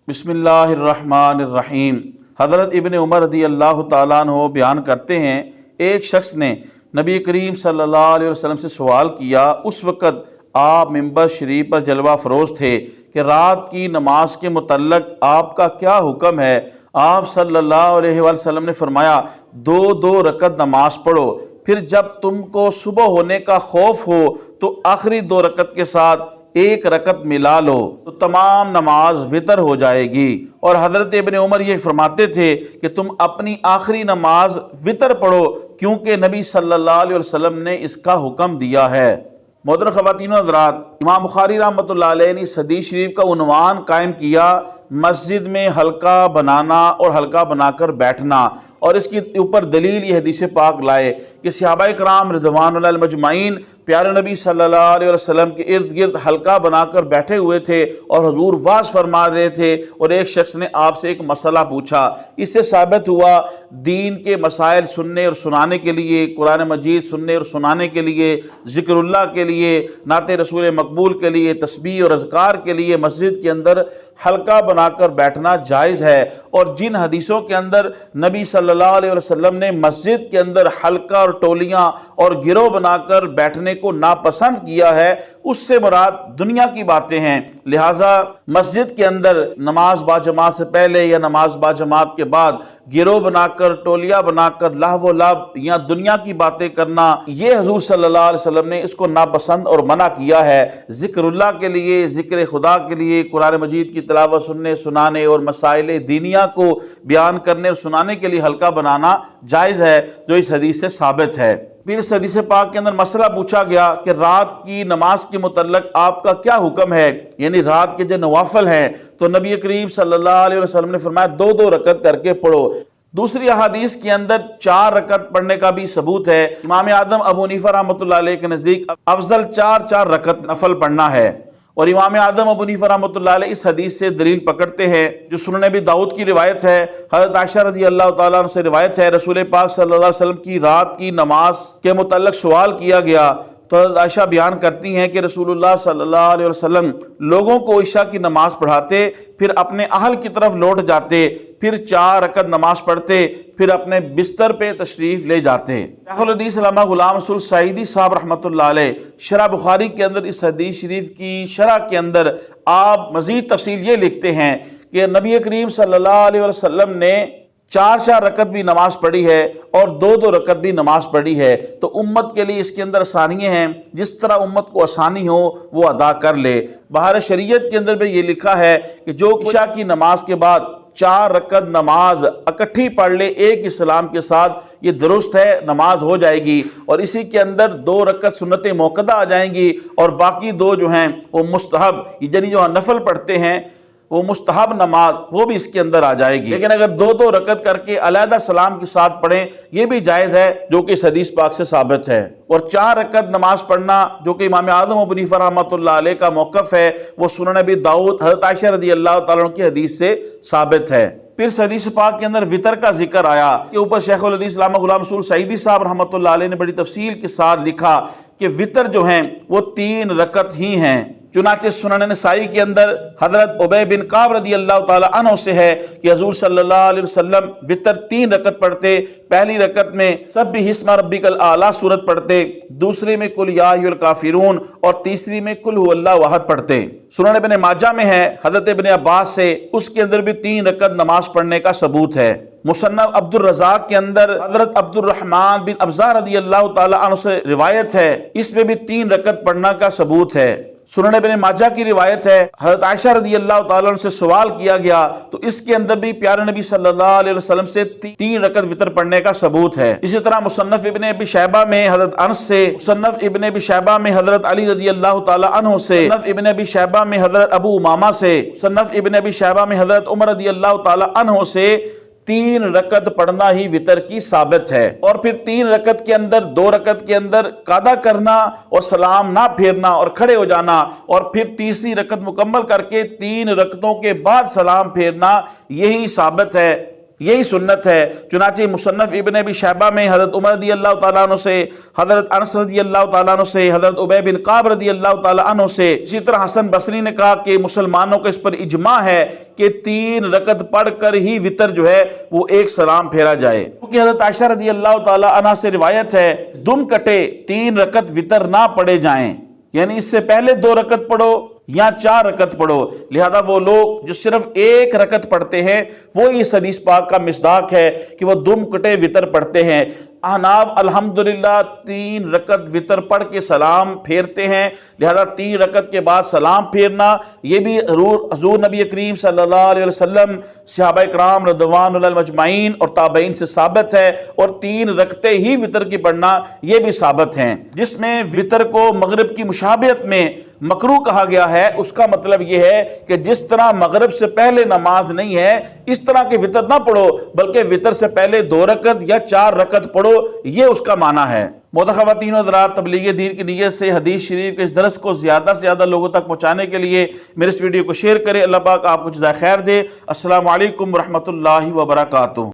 بسم اللہ الرحمن الرحیم۔ حضرت ابن عمر رضی اللہ تعالیٰ عنہ بیان کرتے ہیں، ایک شخص نے نبی کریم صلی اللہ علیہ وسلم سے سوال کیا۔ اس وقت آپ منبر شریف پر جلوہ فروز تھے کہ رات کی نماز کے متعلق آپ کا کیا حکم ہے؟ آپ صلی اللہ علیہ وسلم نے فرمایا، دو رکعت نماز پڑھو، پھر جب تم کو صبح ہونے کا خوف ہو تو آخری 2 رکعت کے ساتھ 1 رکعت ملا لو تو تمام نماز وتر ہو جائے گی۔ اور حضرت ابن عمر یہ فرماتے تھے کہ تم اپنی آخری نماز وتر پڑھو، کیونکہ نبی صلی اللہ علیہ وسلم نے اس کا حکم دیا ہے۔ محترم خواتین و حضرات، امام بخاری رحمۃ اللہ علیہ نے اس حدیث شریف کا عنوان قائم کیا، مسجد میں حلقہ بنانا اور حلقہ بنا کر بیٹھنا، اور اس کے اوپر دلیل یہ حدیث پاک لائے کہ صحابہ کرام رضوان اللہ مجمعین پیارے نبی صلی اللہ علیہ وسلم کے ارد گرد حلقہ بنا کر بیٹھے ہوئے تھے اور حضور واعظ فرما رہے تھے، اور ایک شخص نے آپ سے ایک مسئلہ پوچھا۔ اس سے ثابت ہوا دین کے مسائل سننے اور سنانے کے لیے، قرآن مجید سننے اور سنانے کے لیے، ذکر اللہ کے لیے، نعت رسول مقبول کے لیے، تسبیح اور اذکار کے لیے مسجد کے اندر حلقہ بنا کر بیٹھنا جائز ہے۔ اور جن حدیثوں کے اندر نبی صلی اللہ علیہ وسلم نے مسجد کے اندر حلقہ اور ٹولیاں اور گروہ بنا کر بیٹھنے کو ناپسند کیا ہے، اس سے مراد دنیا کی باتیں ہیں۔ لہٰذا مسجد کے اندر نماز باجماعت سے پہلے یا نماز باجماعت کے بعد گروہ بنا کر، ٹولیاں بنا کر لہو و لعب یا دنیا کی باتیں کرنا، یہ حضور صلی اللہ علیہ وسلم نے اس کو ناپسند اور منع کیا ہے۔ ذکر اللہ کے لیے، ذکر خدا کے لیے، قرآن مجید کی تلاوت سننے سنانے اور مسائل دینیہ کو بیان کرنے اور سنانے کے لیے حلقہ بنانا جائز ہے، جو اس حدیث سے ثابت ہے۔ پھر اس حدیث پاک کے اندر مسئلہ پوچھا گیا کہ رات کی نماز کے متعلق آپ کا کیا حکم ہے، یعنی رات کے جو نوافل ہیں، تو نبی کریم صلی اللہ علیہ وسلم نے فرمایا 2 رکعت کر کے پڑھو۔ دوسری احادیث کے اندر 4 رکعت پڑھنے کا بھی ثبوت ہے۔ امام اعظم ابو حنیفہ رحمۃ اللہ علیہ کے نزدیک افضل 4 رکعت نفل پڑھنا ہے، اور امام اعظم ابو حنیفہ رحمۃ اللہ علیہ اس حدیث سے دلیل پکڑتے ہیں جو سنن ابی داؤد کی روایت ہے۔ حضرت عائشہ رضی اللہ تعالیٰ عنہ سے روایت ہے، رسول پاک صلی اللہ علیہ وسلم کی رات کی نماز کے متعلق سوال کیا گیا تو حضرت عائشہ بیان کرتی ہیں کہ رسول اللہ صلی اللہ علیہ وسلم لوگوں کو عشاء کی نماز پڑھاتے، پھر اپنے اہل کی طرف لوٹ جاتے، پھر 4 رکعت نماز پڑھتے، پھر اپنے بستر پہ تشریف لے جاتے۔ شیخ الحدیث علامہ غلام رسول سعیدی صاحب رحمۃ اللہ علیہ شرح بخاری کے اندر اس حدیث شریف کی شرح کے اندر آپ مزید تفصیل یہ لکھتے ہیں کہ نبی کریم صلی اللہ علیہ وسلم نے 4 رکعت بھی نماز پڑھی ہے اور 2 رکعت بھی نماز پڑھی ہے، تو امت کے لیے اس کے اندر آسانیاں ہیں، جس طرح امت کو آسانی ہو وہ ادا کر لے۔ بہار شریعت کے اندر بھی یہ لکھا ہے کہ جو عشاء کی نماز کے بعد 4 رکعت نماز اکٹھی پڑھ لے ایک اسلام کے ساتھ، یہ درست ہے، نماز ہو جائے گی، اور اسی کے اندر 2 رکعت سنت موقدہ آ جائیں گی، اور باقی 2 جو ہیں وہ مستحب، یعنی جو نفل پڑھتے ہیں وہ مستحب نماز، وہ بھی اس کے اندر آ جائے گی۔ لیکن اگر 2 رکعت کر کے علیحدہ سلام کے ساتھ پڑھیں، یہ بھی جائز ہے، جو کہ اس حدیث پاک سے ثابت ہے۔ اور 4 رکعت نماز پڑھنا جو کہ امام اعظم ابو حنیفہ رحمۃ اللہ علیہ کا موقف ہے، وہ سنن ابی داؤد حضرت عائشہ رضی اللہ تعالیٰ عنہ کی حدیث سے ثابت ہے۔ پھر اس حدیث پاک کے اندر وطر کا ذکر آیا کہ اوپر شیخ الحدیث علامہ غلام رسول سعیدی صاحب رحمۃ اللہ علیہ نے بڑی تفصیل کے ساتھ لکھا کہ وطر جو ہیں وہ 3 رکعت ہی ہیں۔ چنانچہ سنن نسائی کے اندر حضرت ابی بن کعب رضی اللہ تعالی عنہ سے ہے کہ حضور صلی اللہ علیہ وسلم وطر 3 رکعت پڑھتے، پہلی رکعت میں سبح اسم ربک الاعلی سورت پڑھتے، دوسری میں قل یا ایھا الکافرون، اور تیسری میں قل ھو اللہ احد پڑھتے۔ سنن ابن ماجہ میں ہے حضرت ابن عباس سے، اس کے اندر بھی 3 رکعت نماز پڑھنے کا ثبوت ہے۔ مصنف عبد الرزاق کے اندر حضرت عبد الرحمن بن ابزہ رضی اللہ تعالی عنہ سے روایت ہے، اس میں بھی 3 رکعت پڑھنا کا ثبوت ہے۔ سنن ابن ماجہ کی روایت ہے، حضرت عائشہ رضی اللہ تعالیٰ عنہ سے سوال کیا گیا تو اس کے اندر بھی پیارے نبی صلی اللہ علیہ وسلم سے 3 رکعت وطر پڑھنے کا ثبوت ہے۔ اسی طرح مصنف ابن ابی شیبہ میں حضرت انس سے، مصنف ابن ابی شیبہ میں حضرت علی رضی اللہ تعالیٰ عنہ سے، مصنف ابن ابی شیبہ میں حضرت ابو امامہ سے، مصنف ابن ابی شیبہ میں حضرت عمر رضی اللہ تعالیٰ عنہ سے 3 رکعت پڑھنا ہی وطر کی ثابت ہے۔ اور پھر 3 رکعت کے اندر 2 رکعت کے اندر قعدہ کرنا اور سلام نہ پھیرنا اور کھڑے ہو جانا، اور پھر تیسری رکعت مکمل کر کے 3 رکعتوں کے بعد سلام پھیرنا، یہی ثابت ہے، یہی سنت ہے۔ چنانچہ مصنف ابن ابی شیبہ میں حضرت عمر رضی اللہ تعالیٰ عنہ سے، حضرت انس رضی اللہ تعالیٰ عنہ سے، حضرت ابی بن کعب رضی اللہ تعالیٰ عنہ سے، اسی طرح حسن بصری نے کہا کہ مسلمانوں کا اس پر اجماع ہے کہ 3 رکعت پڑھ کر ہی وتر جو ہے وہ ایک سلام پھیرا جائے، کیونکہ حضرت عائشہ رضی اللہ تعالیٰ عنہ سے روایت ہے دم کٹے 3 رکعت وتر نہ پڑھے جائیں، یعنی اس سے پہلے 2 رکعت پڑھو یا 4 رکعت پڑھو۔ لہذا وہ لوگ جو صرف 1 رکعت پڑھتے ہیں وہ اس حدیث پاک کا مصداق ہے کہ وہ دم کٹے وتر پڑھتے ہیں۔ احناف الحمدللہ 3 رکعت وتر پڑھ کے سلام پھیرتے ہیں، لہذا 3 رکعت کے بعد سلام پھیرنا یہ بھی حضور نبی کریم صلی اللہ علیہ وسلم، صحابہ کرام رضوان اللہ مجمعین اور تابعین سے ثابت ہے، اور 3 رکعتیں ہی وتر کی پڑھنا یہ بھی ثابت ہیں۔ جس میں وتر کو مغرب کی مشابہت میں مکروہ کہا گیا ہے، اس کا مطلب یہ ہے کہ جس طرح مغرب سے پہلے نماز نہیں ہے اس طرح کے وتر نہ پڑھو، بلکہ وتر سے پہلے 2 رکعت یا 4 رکعت پڑھو، یہ اس کا معنی ہے۔ محترم خواتین و حضرات، تبلیغ دین کی نیت سے حدیث شریف کے اس درس کو زیادہ سے زیادہ لوگوں تک پہنچانے کے لیے میرے اس ویڈیو کو شیئر کریں۔ اللہ پاک آپ کو جزائے خیر دے۔ السلام علیکم ورحمۃ اللہ وبرکاتہ۔